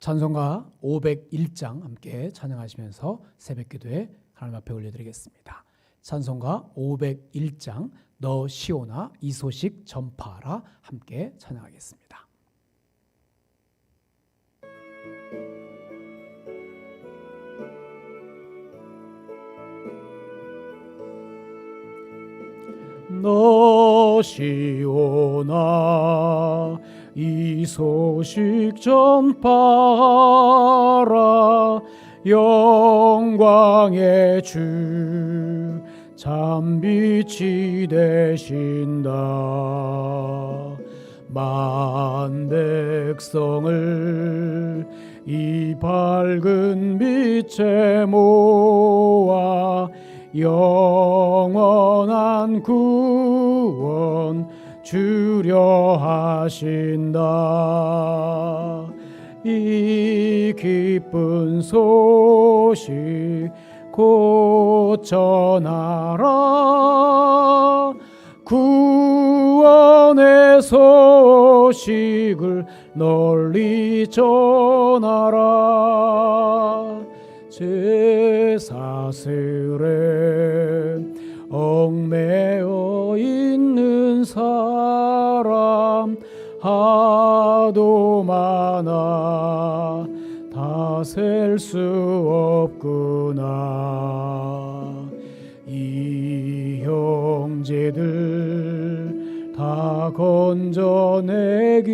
찬송가 501장 함께 찬양하시면서 새벽기도에 하나님 앞에 올려드리겠습니다. 찬송가 501장 너 시온아 이 소식 전파하라 함께 찬양하겠습니다. 너 시온아 이 소식 전파하라 영광의 주 참빛이 되신다 만 백성을 이 밝은 빛에 모아 영원한 구원 주려 하신다 이 기쁜 소식 곧 전하라 구원의 소식을 널리 전하라 제사슬에 얽매여 있는 사람 하도 많아 다 셀 수 없구나 이 형제들 다 건져내기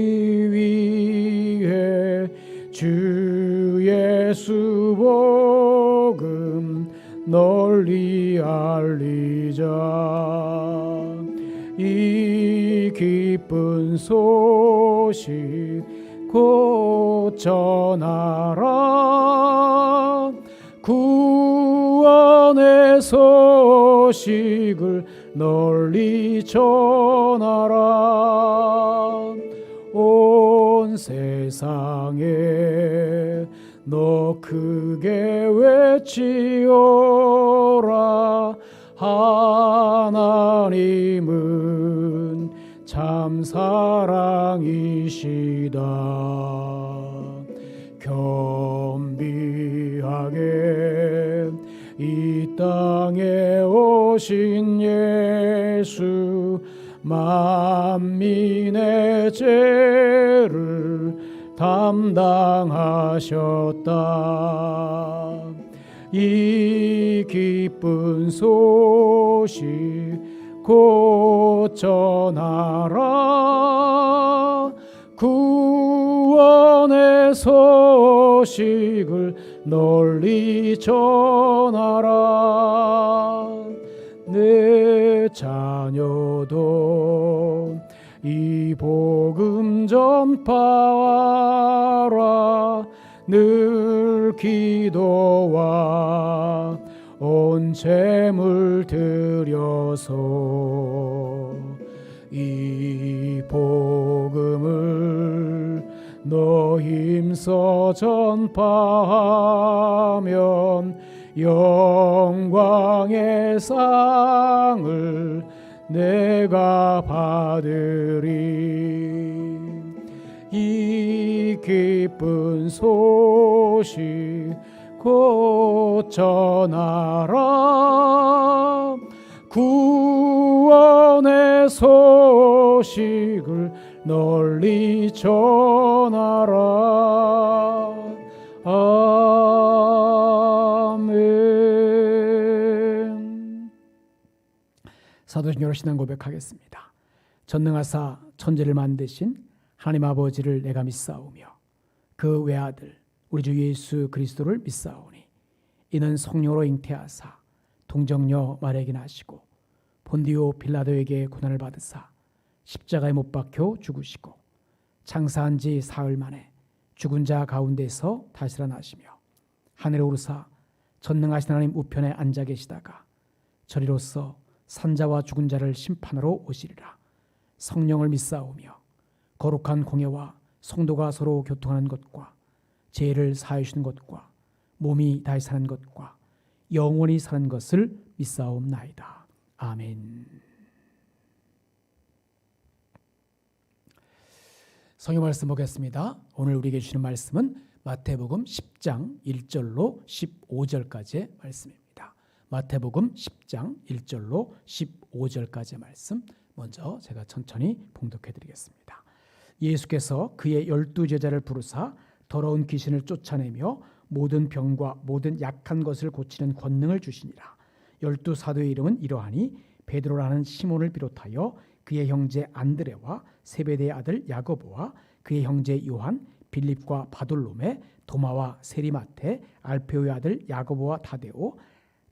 위해 주 예수 복음 널리 알리자 이 기쁜 소식 곧 전하라 구원의 소식을 널리 전하라 온 세상에 너 크게 외치어라 하나님은 참 사랑이시다 겸비하게 이 땅에 오신 예수 만민의 죄를 담당하셨다 이 기쁜 소식 곧 전하라 구원의 소식을 널리 전하라 내 자녀도 이 복음 전파하라 늘 기도와 온 재물 들여서 이 복음을 너 힘써 전파하면 영광의 상을 내가 받으리 이 기쁜 소식 곧 전하라 구원의 소식을 널리 전하라 아멘. 사도신경으로 신앙 고백하겠습니다. 전능하사 천지를 만드신 하나님 아버지를 내가 믿사오며 그 외아들 우리 주 예수 그리스도를 믿사오니 이는 성령으로 잉태하사 동정녀 마리아에게 나시고 본디오 빌라도에게 고난을 받으사 십자가에 못 박혀 죽으시고 장사한 지 사흘 만에 죽은 자 가운데서 다시 살아나시며 하늘에 오르사 전능하신 하나님 우편에 앉아 계시다가 저리로서 산자와 죽은 자를 심판하러 오시리라 성령을 믿사오며 거룩한 공예와 성도가 서로 교통하는 것과 죄를 사하여 주시는 것과 몸이 다시 사는 것과 영원히 사는 것을 믿사옵나이다. 아멘. 성경 말씀 보겠습니다. 오늘 우리에게 주시는 말씀은 마태복음 10장 1절로 15절까지의 말씀입니다. 마태복음 10장 1절로 15절까지의 말씀 먼저 제가 천천히 봉독해 드리겠습니다. 예수께서 그의 12제자를 부르사 더러운 귀신을 쫓아내며 모든 병과 모든 약한 것을 고치는 권능을 주시니라. 12사도의 이름은 이러하니 베드로라는 시몬을 비롯하여 그의 형제 안드레와 세베대의 아들 야고보와 그의 형제 요한, 빌립과 바돌로메, 도마와 세리마테, 알페오의 아들 야고보와 다데오,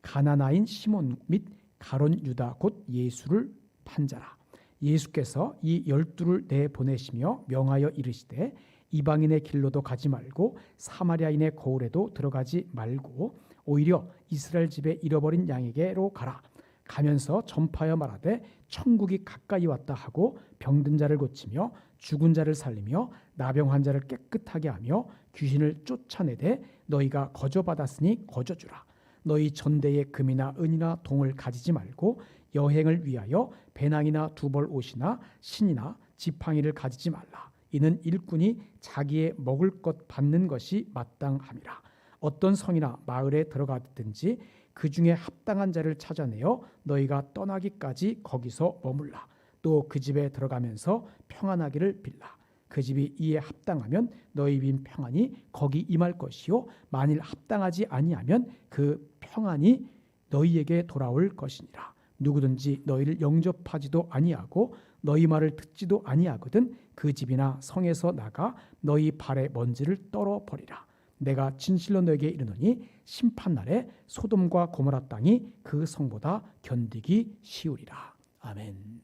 가나나인 시몬 및 가론 유다 곧 예수를 판자라. 예수께서 이 12를 내보내시며 명하여 이르시되 이방인의 길로도 가지 말고 사마리아인의 고을에도 들어가지 말고 오히려 이스라엘 집에 잃어버린 양에게로 가라. 가면서 전파하여 말하되 천국이 가까이 왔다 하고 병든 자를 고치며 죽은 자를 살리며 나병 환자를 깨끗하게 하며 귀신을 쫓아내되 너희가 거저받았으니 거저주라. 너희 전대에 금이나 은이나 동을 가지지 말고 여행을 위하여 배낭이나 두벌 옷이나 신이나 지팡이를 가지지 말라. 이는 일꾼이 자기의 먹을 것 받는 것이 마땅함이라. 어떤 성이나 마을에 들어가든지 그 중에 합당한 자를 찾아내어 너희가 떠나기까지 거기서 머물라. 또 그 집에 들어가면서 평안하기를 빌라. 그 집이 이에 합당하면 너희 빈 평안이 거기 임할 것이요 만일 합당하지 아니하면 그 평안이 너희에게 돌아올 것이니라. 누구든지 너희를 영접하지도 아니하고 너희 말을 듣지도 아니하거든 그 집이나 성에서 나가 너희 발에 먼지를 떨어버리라. 내가 진실로 너에게 이르노니 심판날에 소돔과 고모라 땅이 그 성보다 견디기 쉬우리라. 아멘.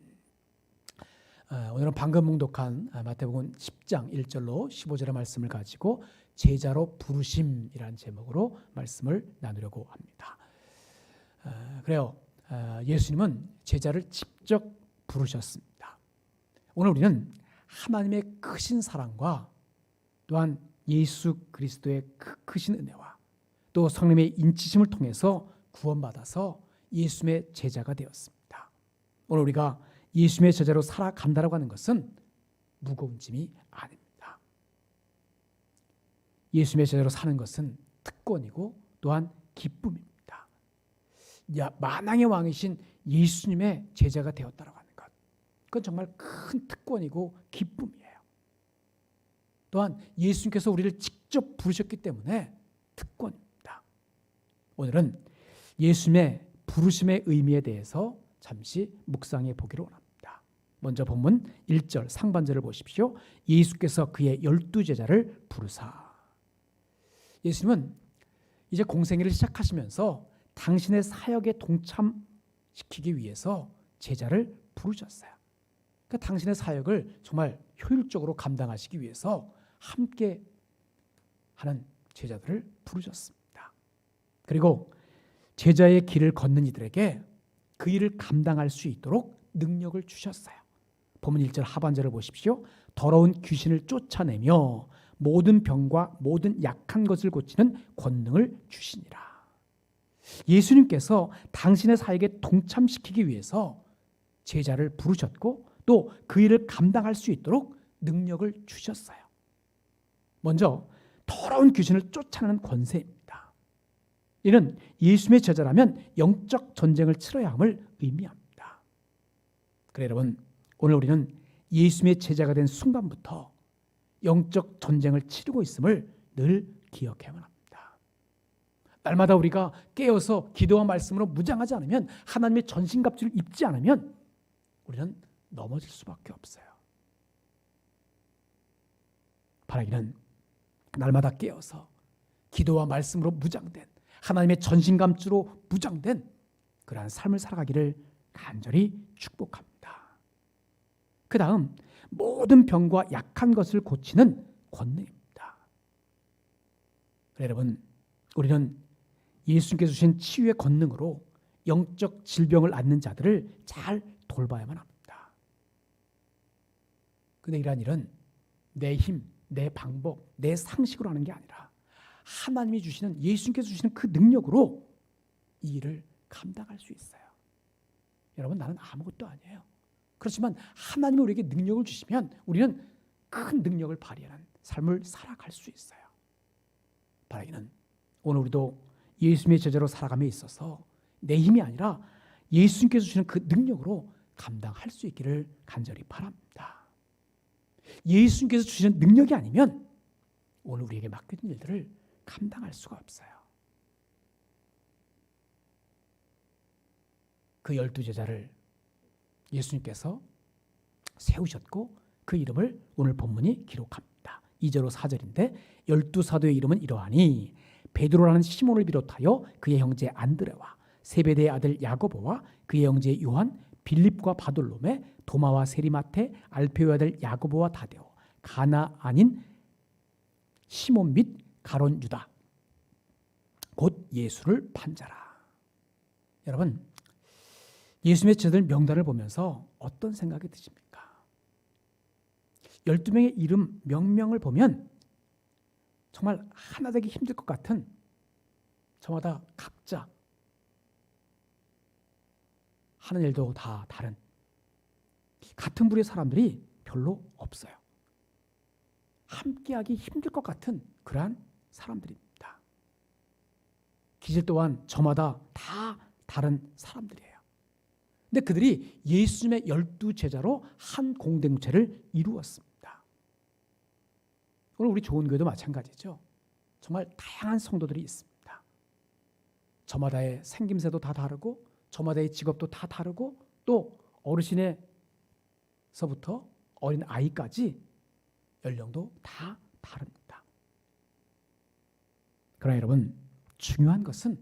오늘은 방금 봉독한 마태복음 10장 1절로 15절의 말씀을 가지고 제자로 부르심이라는 제목으로 말씀을 나누려고 합니다. 그래요. 예수님은 제자를 직접 부르셨습니다. 오늘 우리는 하나님의 크신 사랑과 또한 예수 그리스도의 크신 은혜와 또 성령의 인치심을 통해서 구원받아서 예수님의 제자가 되었습니다. 오늘 우리가 예수님의 제자로 살아간다고 하는 것은 무거운 짐이 아닙니다. 예수님의 제자로 사는 것은 특권이고 또한 기쁨입니다. 만왕의 왕이신 예수님의 제자가 되었다고 하는 것, 그건 정말 큰 특권이고 기쁨이에요. 또한 예수님께서 우리를 직접 부르셨기 때문에 특권입니다. 오늘은 예수님의 부르심의 의미에 대해서 잠시 묵상해 보기로 합니다. 먼저 본문 1절 상반절을 보십시오. 예수께서 그의 12제자를 부르사. 예수님은 이제 공생애를 시작하시면서 당신의 사역에 동참시키기 위해서 제자를 부르셨어요. 그러니까 당신의 사역을 정말 효율적으로 감당하시기 위해서 함께 하는 제자들을 부르셨습니다. 그리고 제자의 길을 걷는 이들에게 그 일을 감당할 수 있도록 능력을 주셨어요. 본문 1절 하반절을 보십시오. 더러운 귀신을 쫓아내며 모든 병과 모든 약한 것을 고치는 권능을 주시니라. 예수님께서 당신의 사역에 동참시키기 위해서 제자를 부르셨고 또 그 일을 감당할 수 있도록 능력을 주셨어요. 먼저 더러운 귀신을 쫓아내는 권세입니다. 이는 예수님의 제자라면 영적 전쟁을 치러야 함을 의미합니다. 그래 여러분, 오늘 우리는 예수님의 제자가 된 순간부터 영적 전쟁을 치르고 있음을 늘 기억해야만 합니다. 날마다 우리가 깨어서 기도와 말씀으로 무장하지 않으면, 하나님의 전신갑주를 입지 않으면 우리는 넘어질 수밖에 없어요. 바라기는 날마다 깨어서 기도와 말씀으로 무장된, 하나님의 전신갑주로 무장된 그러한 삶을 살아가기를 간절히 축복합니다. 그 다음 모든 병과 약한 것을 고치는 권능입니다. 그래 여러분, 우리는 예수님께서 주신 치유의 권능으로 영적 질병을 앓는 자들을 잘 돌봐야만 합니다. 근데 이러한 일은 내 힘, 내 방법, 내 상식으로 하는 게 아니라 하나님이 주시는, 예수님께서 주시는 그 능력으로 이 일을 감당할 수 있어요. 여러분, 나는 아무것도 아니에요. 그렇지만 하나님이 우리에게 능력을 주시면 우리는 큰 능력을 발휘하는 삶을 살아갈 수 있어요. 바라기는 오늘 우리도 예수님의 제자로 살아감에 있어서 내 힘이 아니라 예수님께서 주시는 그 능력으로 감당할 수 있기를 간절히 바랍니다. 예수님께서 주시는 능력이 아니면 오늘 우리에게 맡겨진 일들을 감당할 수가 없어요. 그 12제자를 예수님께서 세우셨고 그 이름을 오늘 본문이 기록합니다. 2절로 4절인데 12사도의 이름은 이러하니 베드로라는 시몬을 비롯하여 그의 형제 안드레와 세베대의 아들 야고보와 그의 형제 요한, 빌립과 바돌로메, 도마와 세리마테, 알페오의 아들 야고보와 다데오, 가나 아닌 시몬 및 가론 유다, 곧 예수를 판자라. 여러분, 예수님의 제자들 명단을 보면서 어떤 생각이 드십니까? 12명의 이름 명명을 보면 정말 하나 되기 힘들 것 같은, 저마다 각자 하는 일도 다 다른 같은 부류의 사람들이 별로 없어요. 함께하기 힘들 것 같은 그러한 사람들입니다. 기질 또한 저마다 다 다른 사람들이에요. 근데 그들이 예수님의 12제자로 한 공동체를 이루었습니다. 오늘 우리 좋은 교회도 마찬가지죠. 정말 다양한 성도들이 있습니다. 저마다의 생김새도 다 다르고 저마다의 직업도 다 다르고 또 어르신에서부터 어린 아이까지 연령도 다 다릅니다. 그러나 여러분, 중요한 것은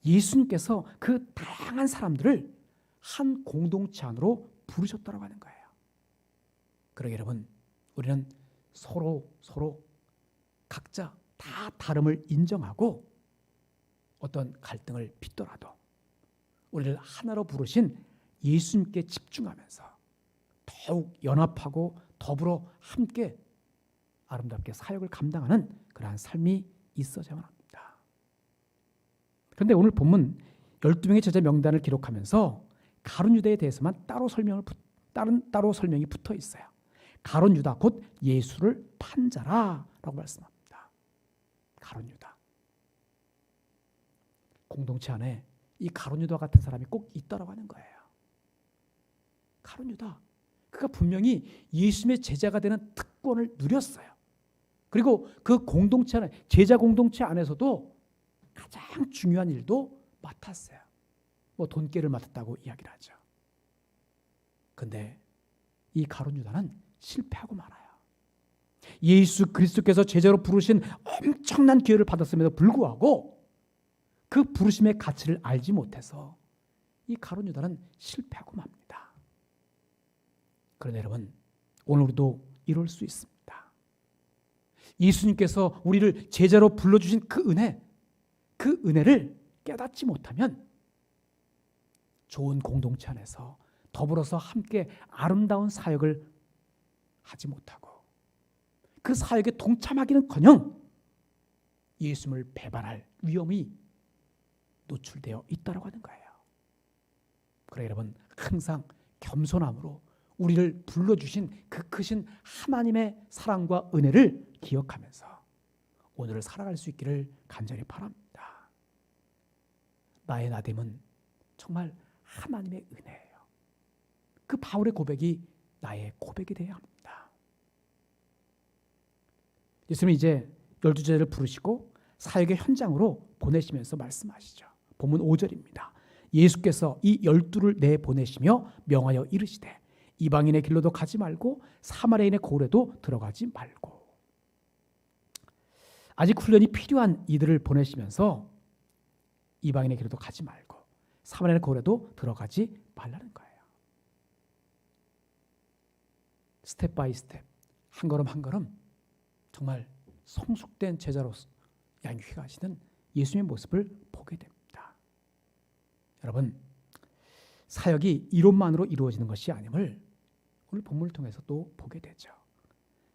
예수님께서 그 다양한 사람들을 한 공동체 안으로 부르셨다고 하는 거예요. 그러게 여러분, 우리는 서로 각자 다 다름을 인정하고 어떤 갈등을 빚더라도 우리를 하나로 부르신 예수님께 집중하면서 더욱 연합하고 더불어 함께 아름답게 사역을 감당하는 그러한 삶이 있어야만 합니다. 그런데 오늘 본문 12명의 제자 명단을 기록하면서 가룟 유다에 대해서만 따로 설명이 붙어 있어요. 가룟 유다 곧 예수를 판 자라라고 말씀합니다. 가룟 유다. 공동체 안에 이 가룟 유다 같은 사람이 꼭 있다라고 하는 거예요. 가룟 유다. 그가 분명히 예수님의 제자가 되는 특권을 누렸어요. 그리고 그 공동체 안에, 제자 공동체 안에서도 가장 중요한 일도 맡았어요. 돈깨를 맡았다고 이야기를 하죠. 그런데 이 가룟 유다는 실패하고 말아요. 예수 그리스도께서 제자로 부르신 엄청난 기회를 받았음에도 불구하고 그 부르심의 가치를 알지 못해서 이 가룟 유다는 실패하고 맙니다. 그런데 여러분, 오늘 우리도 이럴 수 있습니다. 예수님께서 우리를 제자로 불러주신 그 은혜를 깨닫지 못하면 좋은 공동체 안에서 더불어서 함께 아름다운 사역을 하지 못하고 그 사역에 동참하기는커녕 예수님을 배반할 위험이 노출되어 있다고 하는 거예요. 그래 여러분, 항상 겸손함으로 우리를 불러주신 그 크신 하나님의 사랑과 은혜를 기억하면서 오늘을 살아갈 수 있기를 간절히 바랍니다. 나의 나됨은 정말 하나님의 은혜예요. 그 바울의 고백이 나의 고백이 되어야 합니다. 예수님은 이제 12제자를 부르시고 사역의 현장으로 보내시면서 말씀하시죠. 본문 5절입니다. 예수께서 이 12를 내보내시며 명하여 이르시되 이방인의 길로도 가지 말고 사마리아인의 고을에도 들어가지 말고. 아직 훈련이 필요한 이들을 보내시면서 이방인의 길로도 가지 말고 사마리아인의 고을에도 들어가지 말라는 거예요. 스텝 바이 스텝, 한 걸음 한 걸음 정말 성숙된 제자로서 양육해 가시는 예수님의 모습을 보게 됩니다. 여러분, 사역이 이론만으로 이루어지는 것이 아님을 오늘 본문을 통해서 또 보게 되죠.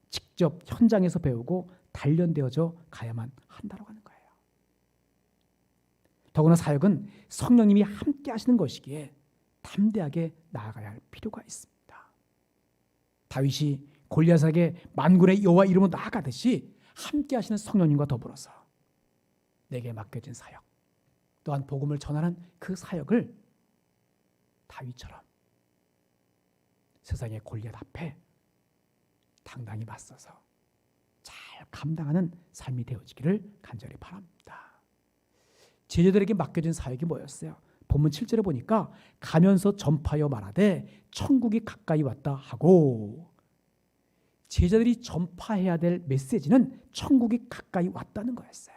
직접 현장에서 배우고 단련되어져 가야만 한다고 하는 거예요. 더구나 사역은 성령님이 함께 하시는 것이기에 담대하게 나아가야 할 필요가 있습니다. 다윗이 골리앗에게 만군의 여호와 이름으로 나아가듯이 함께 하시는 성령님과 더불어서 내게 맡겨진 사역, 또한 복음을 전하는 그 사역을 다윗처럼 세상의 골리앗 앞에 당당히 맞서서 잘 감당하는 삶이 되어지기를 간절히 바랍니다. 제자들에게 맡겨진 사역이 뭐였어요? 본문 7절에 보니까 가면서 전파하여 말하되 천국이 가까이 왔다 하고, 제자들이 전파해야 될 메시지는 천국이 가까이 왔다는 거였어요.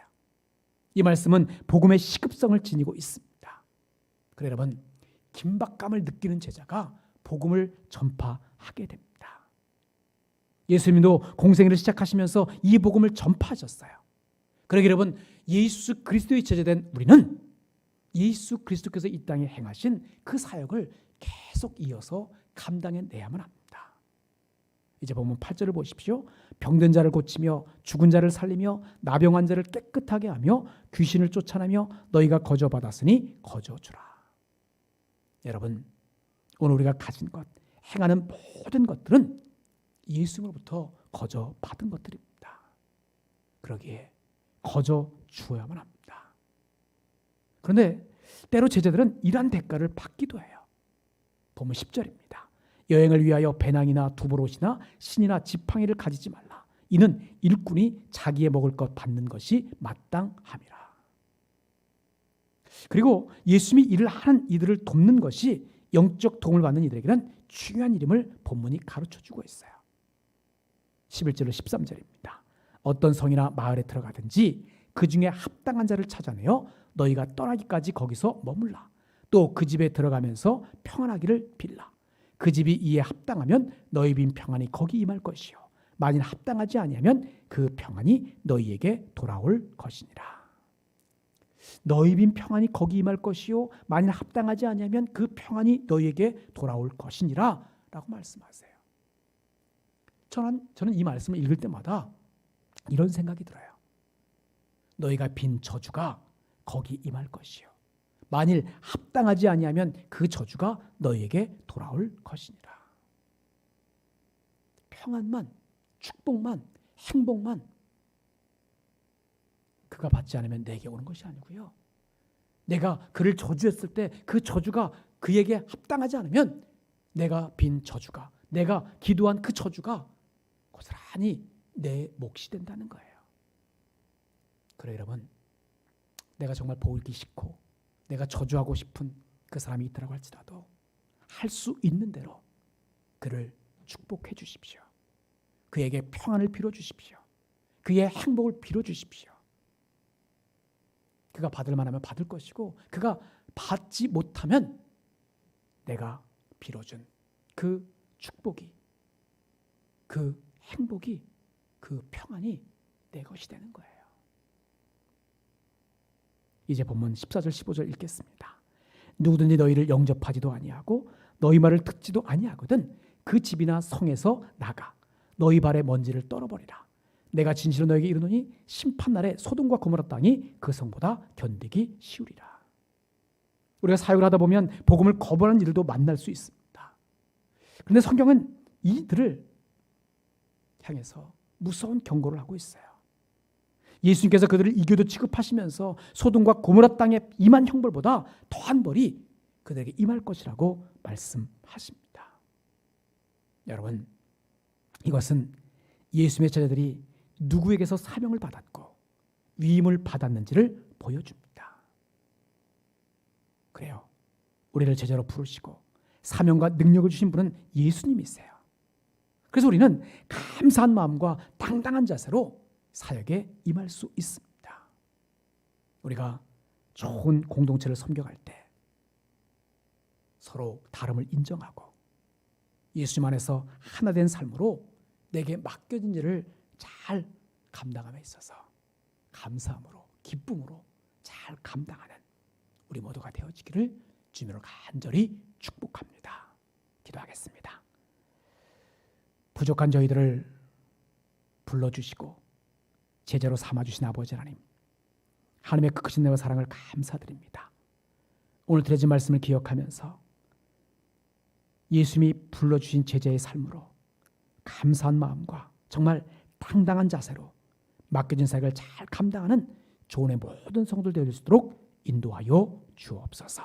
이 말씀은 복음의 시급성을 지니고 있습니다. 그래 여러분, 긴박감을 느끼는 제자가 복음을 전파하게 됩니다. 예수님도 공생애를 시작하시면서 이 복음을 전파하셨어요. 그러기 여러분, 예수 그리스도의 제자된 우리는 예수 그리스도께서 이 땅에 행하신 그 사역을 계속 이어서 감당해내야만 합니다. 이제 보면 8절을 보십시오. 병든 자를 고치며 죽은 자를 살리며 나병한 자를 깨끗하게 하며 귀신을 쫓아내며 너희가 거저받았으니 거저주라. 여러분, 오늘 우리가 가진 것, 행하는 모든 것들은 예수님으로부터 거저받은 것들입니다. 그러기에 거저주어야만 합니다. 그런데 때로 제자들은 이러한 대가를 받기도 해요. 보면 10절입니다. 여행을 위하여 배낭이나 두보롯이나 신이나 지팡이를 가지지 말라. 이는 일꾼이 자기의 먹을 것 받는 것이 마땅함이라. 그리고 예수님이 일을 하는 이들을 돕는 것이 영적 도움을 받는 이들에게는 중요한 일임을 본문이 가르쳐주고 있어요. 11절로 13절입니다. 어떤 성이나 마을에 들어가든지 그 중에 합당한 자를 찾아내어 너희가 떠나기까지 거기서 머물라. 또 그 집에 들어가면서 평안하기를 빌라. 그 집이 이에 합당하면 너희 빈 평안이 거기 임할 것이요 만일 합당하지 아니하면 그 평안이 너희에게 돌아올 것이니라. 너희 빈 평안이 거기 임할 것이요 만일 합당하지 아니하면 그 평안이 너희에게 돌아올 것이니라 라고 말씀하세요. 저는 이 말씀을 읽을 때마다 이런 생각이 들어요. 너희가 빈 저주가 거기 임할 것이요 만일 합당하지 아니하면 그 저주가 너희에게 돌아올 것이니라. 평안만, 축복만, 행복만 그가 받지 않으면 내게 오는 것이 아니고요. 내가 그를 저주했을 때 그 저주가 그에게 합당하지 않으면 내가 빈 저주가, 내가 기도한 그 저주가 고스란히 내 몫이 된다는 거예요. 그래 여러분, 내가 정말 보기 싫고 내가 저주하고 싶은 그 사람이 있다고 할지라도 할 수 있는 대로 그를 축복해 주십시오. 그에게 평안을 빌어주십시오. 그의 행복을 빌어주십시오. 그가 받을 만하면 받을 것이고 그가 받지 못하면 내가 빌어준 그 축복이, 그 행복이, 그 평안이 내 것이 되는 거예요. 이제 본문 14절 15절 읽겠습니다. 누구든지 너희를 영접하지도 아니하고 너희 말을 듣지도 아니하거든 그 집이나 성에서 나가 너희 발의 먼지를 떨어버리라. 내가 진실로 너에게 이르노니 심판날에 소돔과 고모라 땅이 그 성보다 견디기 쉬우리라. 우리가 사역을 하다 보면 복음을 거부하는 일도 만날 수 있습니다. 그런데 성경은 이들을 향해서 무서운 경고를 하고 있어요. 예수님께서 그들을 이교도 취급하시면서 소돔과 고모라 땅에 임한 형벌보다 더한 벌이 그들에게 임할 것이라고 말씀하십니다. 여러분, 이것은 예수님의 제자들이 누구에게서 사명을 받았고 위임을 받았는지를 보여줍니다. 그래요. 우리를 제자로 부르시고 사명과 능력을 주신 분은 예수님이세요. 그래서 우리는 감사한 마음과 당당한 자세로 사역에 임할 수 있습니다. 우리가 좋은 공동체를 섬겨갈 때 서로 다름을 인정하고 예수님 안에서 하나 된 삶으로 내게 맡겨진 일을 잘 감당함에 있어서 감사함으로, 기쁨으로 잘 감당하는 우리 모두가 되어지기를 주님으로 간절히 축복합니다. 기도하겠습니다. 부족한 저희들을 불러주시고 제자로 삼아주신 아버지 하나님, 하나님의 그 크신 은혜와 사랑을 감사드립니다. 오늘 드려진 말씀을 기억하면서 예수님이 불러주신 제자의 삶으로 감사한 마음과 정말 당당한 자세로 맡겨진 사역을 잘 감당하는 조언의 모든 성도들 되어질 수 있도록 인도하여 주옵소서.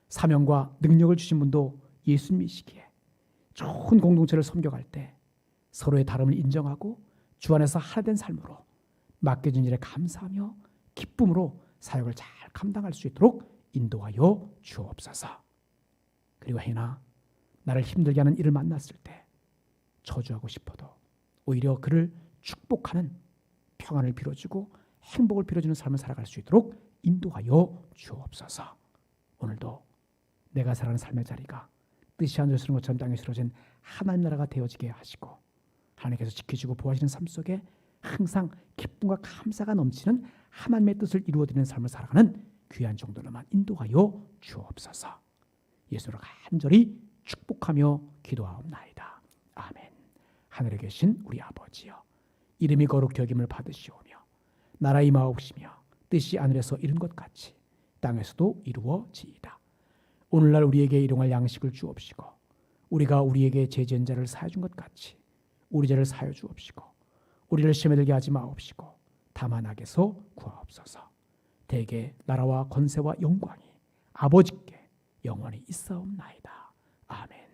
사명과 능력을 주신 분도 예수 믿으시기에 좋은 공동체를 섬겨갈 때 서로의 다름을 인정하고 주 안에서 하나 된 삶으로 맡겨진 일에 감사하며 기쁨으로 사역을 잘 감당할 수 있도록 인도하여 주옵소서. 그리고 행여나 나를 힘들게 하는 일을 만났을 때 저주하고 싶어도 오히려 그를 축복하는 평안을 빌어주고 행복을 빌어주는 삶을 살아갈 수 있도록 인도하여 주옵소서. 오늘도 내가 살아가는 삶의 자리가 뜻이 하늘에 서는 것처럼 땅에 이루어진 하나님 나라가 되어지게 하시고 하나님께서 지켜주고 보호하시는 삶 속에 항상 기쁨과 감사가 넘치는 하나님의 뜻을 이루어드리는 삶을 살아가는 귀한 정도로만 인도하여 주옵소서. 예수로 간절히 축복하며 기도하옵나이다. 아멘. 하늘에 계신 우리 아버지여, 이름이 거룩히 여김을 받으시오며 나라 임하옵시며 뜻이 하늘에서 이룬 것 같이 땅에서도 이루어지이다. 오늘날 우리에게 일용할 양식을 주옵시고 우리가 우리에게 죄 지은 자를 사하여 준 것 같이 우리 죄를 사하여 주옵시고 우리를 시험에 들게 하지 마옵시고 다만 악에서 구하옵소서. 대개 나라와 권세와 영광이 아버지께 영원히 있사옵나이다. 아멘.